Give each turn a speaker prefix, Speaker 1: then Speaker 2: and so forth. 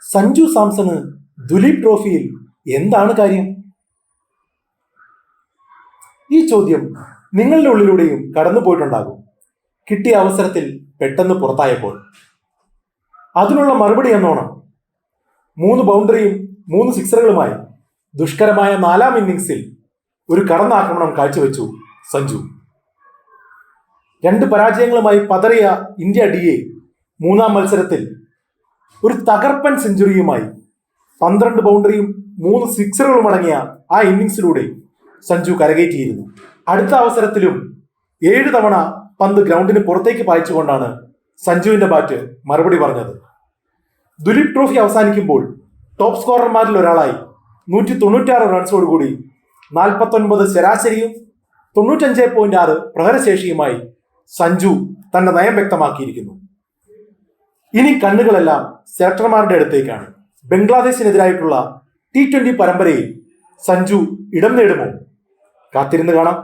Speaker 1: Sanju Samson Duleep ട്രോഫിയിൽ എന്താണ് കാര്യം? ഈ ചോദ്യം നിങ്ങളുടെ ഉള്ളിലൂടെയും കടന്നുപോയിട്ടുണ്ടാകും കിട്ടിയ അവസരത്തിൽ പെട്ടെന്ന് പുറത്തായപ്പോൾ. അതിനുള്ള മറുപടി എന്നോണം 3 ബൗണ്ടറിയും 3 സിക്സറുകളുമായി ദുഷ്കരമായ 4ാം ഇന്നിംഗ്സിൽ ഒരു കടന്നാക്രമണം കാഴ്ചവെച്ചു സഞ്ജു. 2 പരാജയങ്ങളുമായി പതറിയ ഇന്ത്യ ഡിയെ 3ാം മത്സരത്തിൽ ഒരു തകർപ്പൻ സെഞ്ചുറിയുമായി 12 ബൗണ്ടറിയും 3 സിക്സറുകളും അടങ്ങിയ ആ ഇന്നിംഗ്സിലൂടെ സഞ്ജു കരകയറ്റിയിരുന്നു. അടുത്ത അവസരത്തിലും 7 തവണ പന്ത് ഗ്രൗണ്ടിന് പുറത്തേക്ക് പായിച്ചുകൊണ്ടാണ് സഞ്ജുവിന്റെ ബാറ്റ് മറുപടി പറഞ്ഞത്. ദുലീപ് ട്രോഫി അവസാനിക്കുമ്പോൾ ടോപ്പ് സ്കോറർമാരിൽ ഒരാളായി 196 റൺസോടുകൂടി 49 ശരാശരിയും 95.6 പ്രഹരശേഷിയുമായി സഞ്ജു തന്റെ നയം വ്യക്തമാക്കിയിരിക്കുന്നു. ഇനി കണ്ണുകളെല്ലാം സെലക്ടർമാരുടെ അടുത്തേക്കാണ്. ബംഗ്ലാദേശിനെതിരായിട്ടുള്ള T20 പരമ്പരയിൽ സഞ്ജു ഇടം നേടുമോ? കാത്തിരുന്ന് കാണാം.